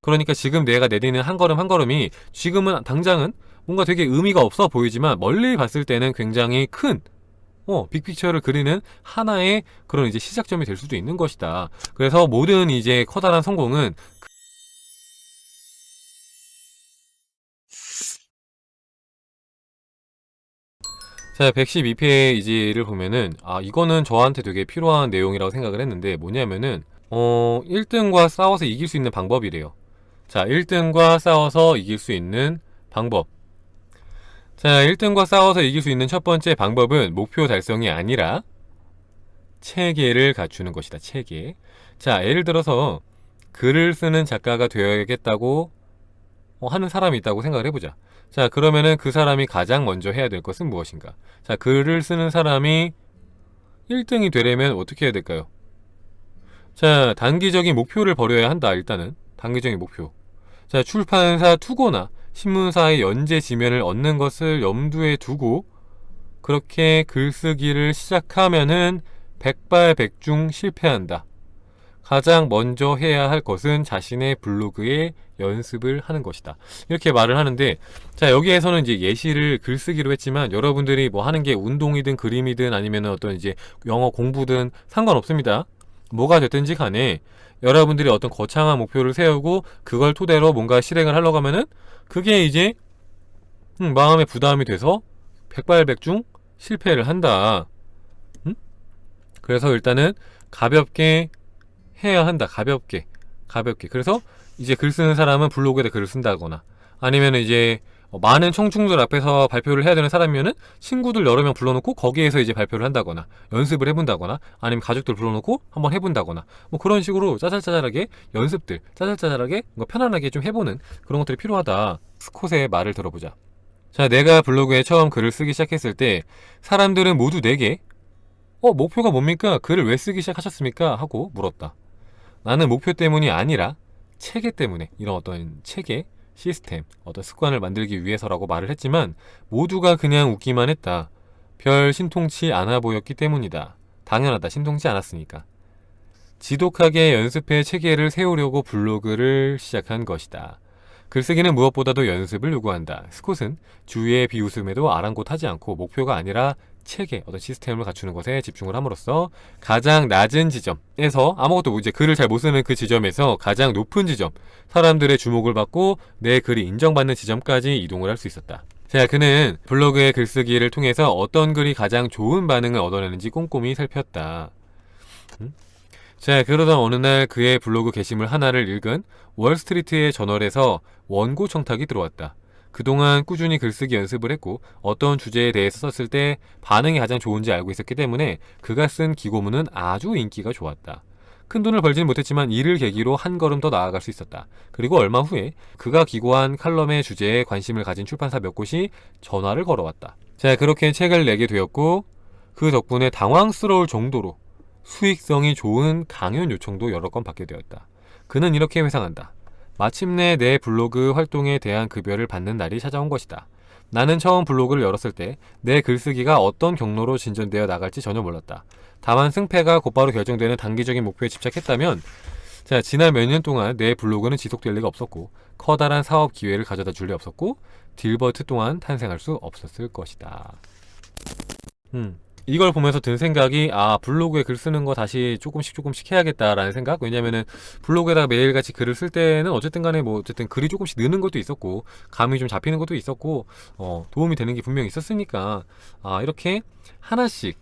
그러니까 지금 내가 내디는 한 걸음 한 걸음이 지금은 당장은 뭔가 되게 의미가 없어 보이지만 멀리 봤을 때는 굉장히 큰 빅픽처를 그리는 하나의 그런 이제 시작점이 될 수도 있는 것이다. 그래서 모든 이제 커다란 성공은 자, 112페이지를 보면은 이거는 저한테 되게 필요한 내용이라고 생각을 했는데 뭐냐면은 1등과 싸워서 이길 수 있는 방법이래요. 자, 1등과 싸워서 이길 수 있는 방법. 자, 1등과 싸워서 이길 수 있는 첫 번째 방법은 목표 달성이 아니라 체계를 갖추는 것이다. 체계. 자, 예를 들어서 글을 쓰는 작가가 되어야겠다고 하는 사람이 있다고 생각을 해보자. 자, 그러면은 그 사람이 가장 먼저 해야 될 것은 무엇인가? 자, 글을 쓰는 사람이 1등이 되려면 어떻게 해야 될까요? 자, 단기적인 목표를 버려야 한다. 일단은 단기적인 목표. 자, 출판사 투고나 신문사의 연재 지면을 얻는 것을 염두에 두고 그렇게 글쓰기를 시작하면은 백발백중 실패한다. 가장 먼저 해야 할 것은 자신의 블로그에 연습을 하는 것이다. 이렇게 말을 하는데, 자, 여기에서는 이제 예시를 글쓰기로 했지만 여러분들이 뭐 하는 게 운동이든 그림이든 아니면 어떤 이제 영어 공부든 상관없습니다. 뭐가 됐든지 간에 여러분들이 어떤 거창한 목표를 세우고 그걸 토대로 뭔가 실행을 하려고 하면은 그게 이제 마음의 부담이 돼서 백발백중 실패를 한다. 그래서 일단은 가볍게 해야 한다. 가볍게. 그래서 이제 글 쓰는 사람은 블로그에다 글을 쓴다거나 아니면 이제 많은 청중들 앞에서 발표를 해야 되는 사람이면은 친구들 여러 명 불러놓고 거기에서 이제 발표를 한다거나 연습을 해본다거나 아니면 가족들 불러놓고 한번 해본다거나 뭐 그런 식으로 짜잘짜잘하게 연습들 짜잘짜잘하게 뭔가 편안하게 좀 해보는 그런 것들이 필요하다. 스콧의 말을 들어보자. 자, 내가 블로그에 처음 글을 쓰기 시작했을 때 사람들은 모두 내게 목표가 뭡니까? 글을 왜 쓰기 시작하셨습니까? 하고 물었다. 나는 목표 때문이 아니라 체계 때문에 이런 어떤 체계, 시스템, 어떤 습관을 만들기 위해서라고 말을 했지만 모두가 그냥 웃기만 했다. 별 신통치 않아 보였기 때문이다. 당연하다. 신통치 않았으니까. 지독하게 연습해 체계를 세우려고 블로그를 시작한 것이다. 글쓰기는 무엇보다도 연습을 요구한다. 스콧은 주위의 비웃음에도 아랑곳하지 않고 목표가 아니라 체계, 어떤 시스템을 갖추는 것에 집중을 함으로써 가장 낮은 지점에서 아무것도 이제 글을 잘 못 쓰는 그 지점에서 가장 높은 지점, 사람들의 주목을 받고 내 글이 인정받는 지점까지 이동을 할 수 있었다. 자, 그는 블로그의 글쓰기를 통해서 어떤 글이 가장 좋은 반응을 얻어내는지 꼼꼼히 살폈다. 자, 그러던 어느 날 그의 블로그 게시물 하나를 읽은 월스트리트의 저널에서 원고 청탁이 들어왔다. 그동안 꾸준히 글쓰기 연습을 했고 어떤 주제에 대해서 썼을 때 반응이 가장 좋은지 알고 있었기 때문에 그가 쓴 기고문은 아주 인기가 좋았다. 큰돈을 벌지는 못했지만 이를 계기로 한 걸음 더 나아갈 수 있었다. 그리고 얼마 후에 그가 기고한 칼럼의 주제에 관심을 가진 출판사 몇 곳이 전화를 걸어왔다. 자, 그렇게 책을 내게 되었고 그 덕분에 당황스러울 정도로 수익성이 좋은 강연 요청도 여러 건 받게 되었다. 그는 이렇게 회상한다. 마침내 내 블로그 활동에 대한 급여를 받는 날이 찾아온 것이다. 나는 처음 블로그를 열었을 때 내 글쓰기가 어떤 경로로 진전되어 나갈지 전혀 몰랐다. 다만 승패가 곧바로 결정되는 단기적인 목표에 집착했다면 자, 지난 몇 년 동안 내 블로그는 지속될 리가 없었고 커다란 사업 기회를 가져다 줄 리 없었고 딜버트 또한 탄생할 수 없었을 것이다. 이걸 보면서 든 생각이 블로그에 글 쓰는 거 다시 조금씩 해야겠다라는 생각. 왜냐면은 블로그에다가 매일같이 글을 쓸 때는 어쨌든 간에 뭐 어쨌든 글이 조금씩 느는 것도 있었고 감이 좀 잡히는 것도 있었고 도움이 되는 게 분명히 있었으니까 이렇게 하나씩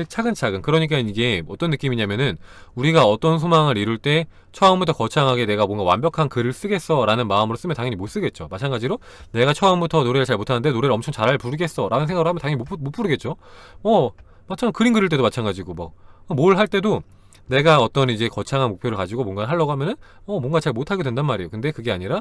차근차근. 그러니까 이게 어떤 느낌이냐면은 우리가 어떤 소망을 이룰 때 처음부터 거창하게 내가 뭔가 완벽한 글을 쓰겠어 라는 마음으로 쓰면 당연히 못 쓰겠죠. 마찬가지로 내가 처음부터 노래를 잘 못하는데 노래를 엄청 잘 부르겠어 라는 생각을 하면 당연히 못 부르겠죠. 마찬가지로 그림 그릴 때도 마찬가지고 뭘 할 때도 내가 어떤 이제 거창한 목표를 가지고 뭔가 하려고 하면은 뭔가 잘 못하게 된단 말이에요. 근데 그게 아니라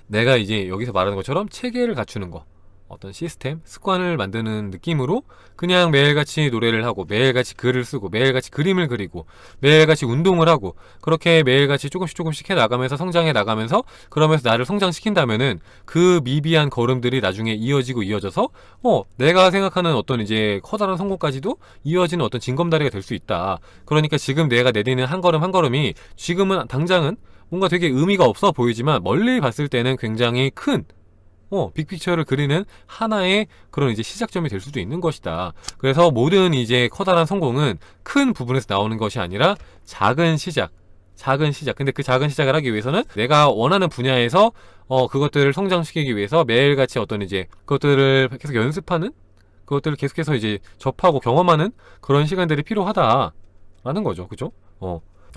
내가 이제 여기서 말하는 것처럼 체계를 갖추는 거 어떤 시스템, 습관을 만드는 느낌으로 그냥 매일같이 노래를 하고 매일같이 글을 쓰고 매일같이 그림을 그리고 매일같이 운동을 하고 그렇게 매일같이 조금씩 해 나가면서 성장해 나가면서 그러면서 나를 성장시킨다면은 그 미비한 걸음들이 나중에 이어져서 내가 생각하는 어떤 이제 커다란 성공까지도 이어지는 어떤 징검다리가 될 수 있다. 그러니까 지금 내가 내디는 한 걸음 한 걸음이 지금은 당장은 뭔가 되게 의미가 없어 보이지만 멀리 봤을 때는 굉장히 큰 빅피처를 그리는 하나의 그런 이제 시작점이 될 수도 있는 것이다. 그래서 모든 이제 커다란 성공은 큰 부분에서 나오는 것이 아니라 작은 시작. 근데 그 작은 시작을 하기 위해서는 내가 원하는 분야에서 그것들을 성장시키기 위해서 매일같이 어떤 이제 그것들을 계속 연습하는 그것들을 계속해서 이제 접하고 경험하는 그런 시간들이 필요하다라는 거죠. 그죠?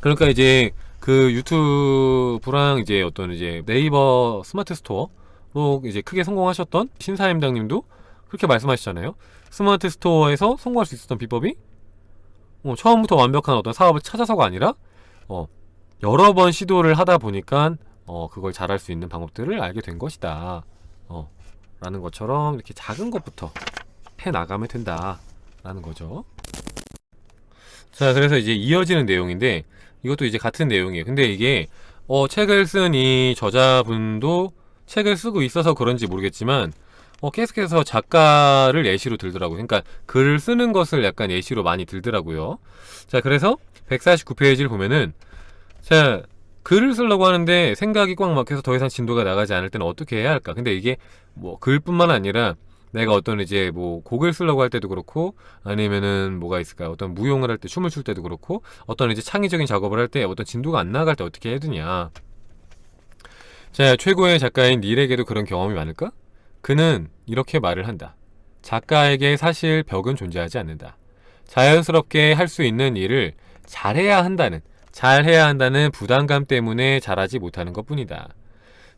그러니까 이제 그 유튜브랑 이제 어떤 이제 네이버 스마트 스토어 이제 크게 성공하셨던 신사임당님도 그렇게 말씀하시잖아요. 스마트 스토어에서 성공할 수 있었던 비법이 처음부터 완벽한 어떤 사업을 찾아서가 아니라 여러 번 시도를 하다 보니까 그걸 잘할 수 있는 방법들을 알게 된 것이다. 라는 것처럼 이렇게 작은 것부터 해 나가면 된다. 라는 거죠. 자, 그래서 이제 이어지는 내용인데 이것도 이제 같은 내용이에요. 근데 이게 책을 쓴 이 저자분도 책을 쓰고 있어서 그런지 모르겠지만 계속해서 작가를 예시로 들더라고요. 그러니까 글을 쓰는 것을 약간 예시로 많이 들더라고요. 자, 그래서 149페이지를 보면은 자, 글을 쓰려고 하는데 생각이 꽉 막혀서 더 이상 진도가 나가지 않을 때는 어떻게 해야 할까? 근데 이게 뭐 글뿐만 아니라 내가 어떤 이제 뭐 곡을 쓰려고 할 때도 그렇고 아니면은 뭐가 있을까? 어떤 무용을 할 때 춤을 출 때도 그렇고 어떤 이제 창의적인 작업을 할 때 어떤 진도가 안 나갈 때 어떻게 해야 되냐? 자, 최고의 작가인 닐에게도 그런 경험이 많을까? 그는 이렇게 말을 한다. 작가에게 사실 벽은 존재하지 않는다. 자연스럽게 할 수 있는 일을 잘해야 한다는 부담감 때문에 잘하지 못하는 것뿐이다.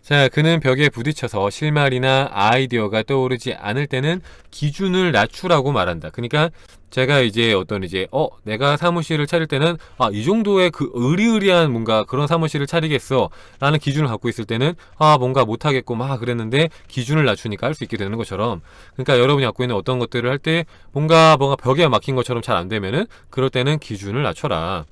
자, 그는 벽에 부딪혀서 실마리나 아이디어가 떠오르지 않을 때는 기준을 낮추라고 말한다. 그러니까 제가 이제 어떤 이제 내가 사무실을 차릴 때는 이 정도의 그 의리의리한 뭔가 그런 사무실을 차리겠어 라는 기준을 갖고 있을 때는 뭔가 못하겠고 막 그랬는데 기준을 낮추니까 할 수 있게 되는 것처럼, 그러니까 여러분이 갖고 있는 어떤 것들을 할 때 뭔가 벽에 막힌 것처럼 잘 안 되면은 그럴 때는 기준을 낮춰라.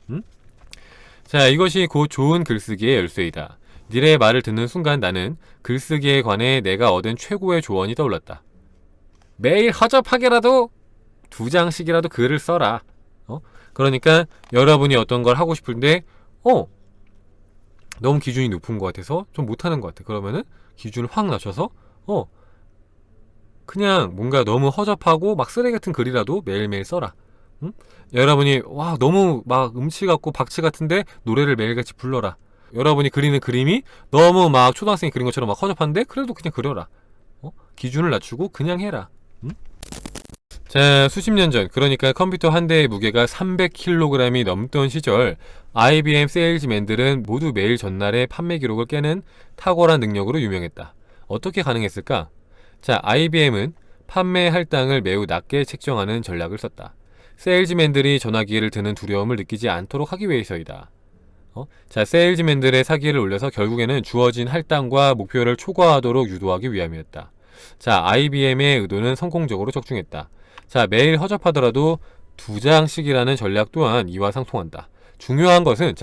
자, 이것이 곧 좋은 글쓰기의 열쇠이다. 닐의 말을 듣는 순간 나는 글쓰기에 관해 내가 얻은 최고의 조언이 떠올랐다. 매일 허접하게라도 2장씩이라도 글을 써라. 그러니까 여러분이 어떤 걸 하고 싶은데 너무 기준이 높은 것 같아서 좀 못하는 것 같아. 그러면은 기준을 확 낮춰서 그냥 뭔가 너무 허접하고 막 쓰레기 같은 글이라도 매일매일 써라. 여러분이 너무 막 음치 같고 박치 같은데 노래를 매일같이 불러라. 여러분이 그리는 그림이 너무 막 초등학생이 그린 것처럼 막 허접한데 그래도 그냥 그려라. 기준을 낮추고 그냥 해라. 자, 수십 년 전, 그러니까 컴퓨터 한 대의 무게가 300kg이 넘던 시절 IBM 세일즈맨들은 모두 매일 전날의 판매 기록을 깨는 탁월한 능력으로 유명했다. 어떻게 가능했을까? 자, IBM은 판매 할당을 매우 낮게 책정하는 전략을 썼다. 세일즈맨들이 전화기를 드는 두려움을 느끼지 않도록 하기 위해서이다. 자, 세일즈맨들의 사기를 올려서 결국에는 주어진 할당과 목표를 초과하도록 유도하기 위함이었다. 자, IBM의 의도는 성공적으로 적중했다. 자, 매일 허접하더라도 2장씩이라는 전략 또한 이와 상통한다. 중요한 것은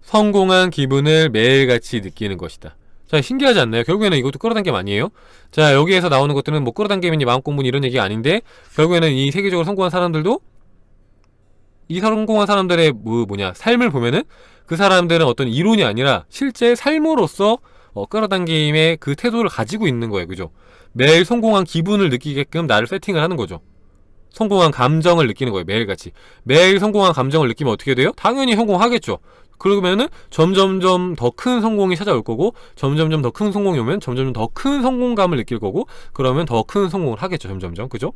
성공한 기분을 매일같이 느끼는 것이다. 자, 신기하지 않나요? 결국에는 이것도 끌어당김 아니에요? 자, 여기에서 나오는 것들은 뭐 끌어당김이니 마음공부니 이런 얘기가 아닌데 결국에는 이 세계적으로 성공한 사람들도 이 성공한 사람들의 삶을 보면은 그 사람들은 어떤 이론이 아니라 실제 삶으로서 끌어당김의 그 태도를 가지고 있는 거예요. 그죠? 매일 성공한 기분을 느끼게끔 나를 세팅을 하는 거죠. 성공한 감정을 느끼는 거예요. 매일같이. 매일 성공한 감정을 느끼면 어떻게 돼요? 당연히 성공하겠죠. 그러면은 점점점 더 큰 성공이 찾아올 거고, 점점점 더 큰 성공이 오면 점점점 더 큰 성공감을 느낄 거고, 그러면 더 큰 성공을 하겠죠. 점점점. 그죠?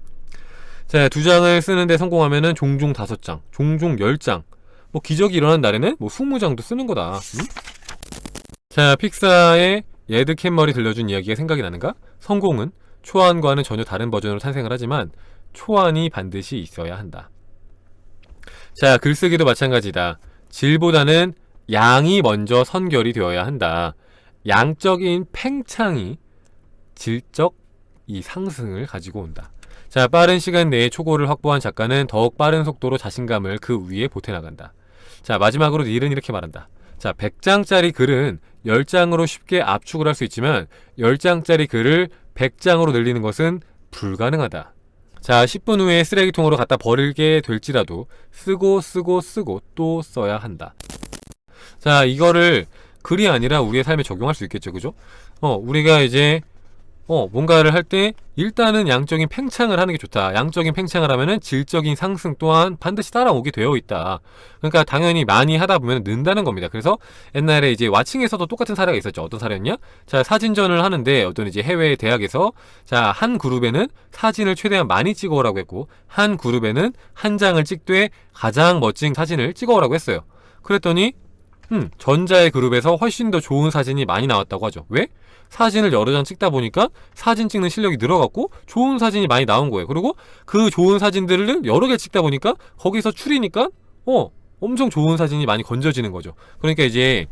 자, 2장을 쓰는데 성공하면은 종종 5장, 종종 10장. 뭐 기적이 일어난 날에는 뭐 20장도 쓰는 거다. 자, 픽사의 예드 캔머리 들려준 이야기가 생각이 나는가? 성공은 초안과는 전혀 다른 버전으로 탄생을 하지만 초안이 반드시 있어야 한다. 자, 글쓰기도 마찬가지다. 질보다는 양이 먼저 선결이 되어야 한다. 양적인 팽창이 질적 이 상승을 가지고 온다. 자, 빠른 시간 내에 초고를 확보한 작가는 더욱 빠른 속도로 자신감을 그 위에 보태나간다. 자, 마지막으로 닐은 이렇게 말한다. 자, 100장짜리 글은 10장으로 쉽게 압축을 할 수 있지만 10장짜리 글을 100장으로 늘리는 것은 불가능하다. 자, 10분 후에 쓰레기통으로 갖다 버리게 될지라도 쓰고 또 써야 한다. 자, 이거를 글이 아니라 우리의 삶에 적용할 수 있겠죠, 그죠? 우리가 이제 뭔가를 할 때 일단은 양적인 팽창을 하는 게 좋다. 양적인 팽창을 하면은 질적인 상승 또한 반드시 따라오게 되어 있다. 그러니까 당연히 많이 하다 보면 는다는 겁니다. 그래서 옛날에 이제 와칭에서도 똑같은 사례가 있었죠. 어떤 사례였냐? 자, 사진전을 하는데 어떤 이제 해외 대학에서 자, 한 그룹에는 사진을 최대한 많이 찍어오라고 했고 한 그룹에는 한 장을 찍되 가장 멋진 사진을 찍어오라고 했어요. 그랬더니 전자의 그룹에서 훨씬 더 좋은 사진이 많이 나왔다고 하죠. 왜? 사진을 여러 장 찍다 보니까 사진 찍는 실력이 늘어갔고 좋은 사진이 많이 나온 거예요. 그리고 그 좋은 사진들을 여러 개 찍다 보니까 거기서 추리니까 엄청 좋은 사진이 많이 건져지는 거죠. 그러니까 이제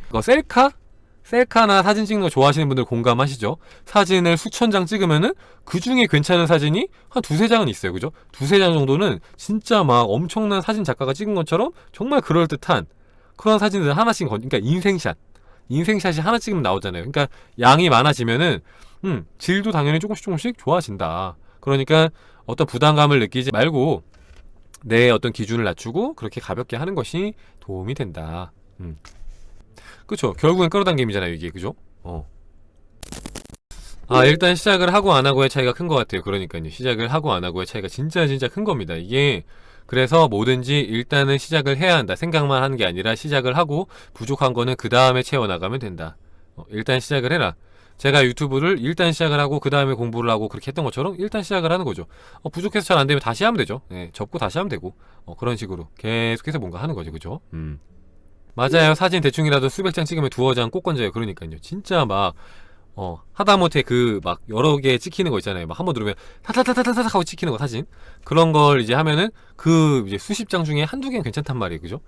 셀카나 사진 찍는 거 좋아하시는 분들 공감하시죠? 사진을 수천 장 찍으면은 그 중에 괜찮은 사진이 한 두세 장은 있어요. 그죠? 두세 장 정도는 진짜 막 엄청난 사진 작가가 찍은 것처럼 정말 그럴듯한 그런 사진들 하나씩 그러니까 인생샷이 하나 찍으면 나오잖아요. 그러니까 양이 많아지면은 질도 당연히 조금씩 좋아진다. 그러니까 어떤 부담감을 느끼지 말고 내 어떤 기준을 낮추고 그렇게 가볍게 하는 것이 도움이 된다. 그쵸? 결국엔 끌어당김이잖아요, 이게. 그죠? 일단 시작을 하고 안 하고의 차이가 큰 것 같아요. 그러니까요. 시작을 하고 안 하고의 차이가 진짜 큰 겁니다. 이게 그래서 뭐든지 일단은 시작을 해야 한다. 생각만 하는 게 아니라 시작을 하고 부족한 거는 그 다음에 채워나가면 된다. 일단 시작을 해라. 제가 유튜브를 일단 시작을 하고 그 다음에 공부를 하고 그렇게 했던 것처럼 일단 시작을 하는 거죠. 부족해서 잘 안 되면 다시 하면 되죠. 접고 다시 하면 되고 그런 식으로 계속해서 뭔가 하는 거죠. 그죠? 맞아요. 사진 대충이라도 수백 장 찍으면 두어 장 꼭 건져요. 그러니까요. 진짜 막 하다못해 그 막 여러 개 찍히는 거 있잖아요. 막 한번 누르면 타타타타타타 하고 찍히는 거 사진. 그런 걸 이제 하면은 그 이제 수십 장 중에 한두 개는 괜찮단 말이에요. 그죠?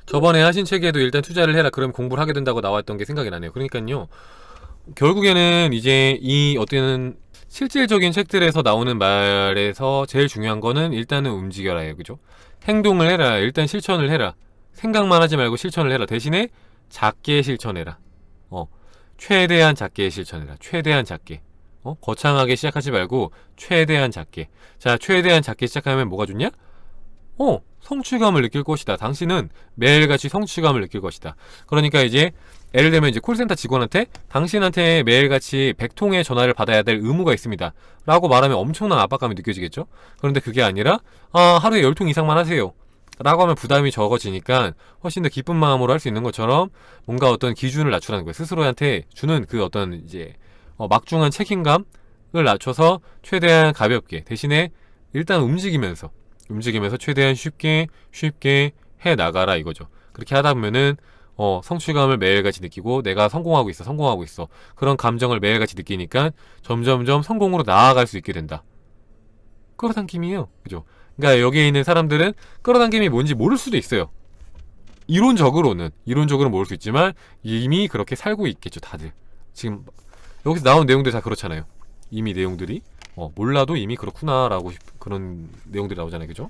저번에 하신 책에도 일단 투자를 해라. 그러면 공부를 하게 된다고 나왔던 게 생각이 나네요. 그러니까요. 결국에는 이제 이 어떤 실질적인 책들에서 나오는 말에서 제일 중요한 거는 일단은 움직여라예요. 그죠? 행동을 해라. 일단 실천을 해라. 생각만 하지 말고 실천을 해라. 대신에 작게 실천해라. 최대한 작게 실천해라. 최대한 작게. 거창하게 시작하지 말고 최대한 작게. 자, 최대한 작게 시작하면 뭐가 좋냐? 성취감을 느낄 것이다. 당신은 매일같이 성취감을 느낄 것이다. 그러니까 이제 예를 들면 이제 콜센터 직원한테 당신한테 매일같이 100통의 전화를 받아야 될 의무가 있습니다. 라고 말하면 엄청난 압박감이 느껴지겠죠? 그런데 그게 아니라 하루에 10통 이상만 하세요. 라고 하면 부담이 적어지니까 훨씬 더 기쁜 마음으로 할 수 있는 것처럼 뭔가 어떤 기준을 낮추라는 거예요. 스스로한테 주는 그 어떤 이제 막중한 책임감을 낮춰서 최대한 가볍게 대신에 일단 움직이면서 최대한 쉽게 해 나가라 이거죠. 그렇게 하다 보면은 성취감을 매일같이 느끼고 내가 성공하고 있어 그런 감정을 매일같이 느끼니까 점점점 성공으로 나아갈 수 있게 된다. 끌어당김이에요. 그죠? 그러니까 여기에 있는 사람들은 끌어당김이 뭔지 모를 수도 있어요. 이론적으로는 모를 수 있지만 이미 그렇게 살고 있겠죠. 다들 지금 여기서 나온 내용들 다 그렇잖아요. 이미 내용들이 몰라도 이미 그렇구나 라고 그런 내용들이 나오잖아요. 그죠?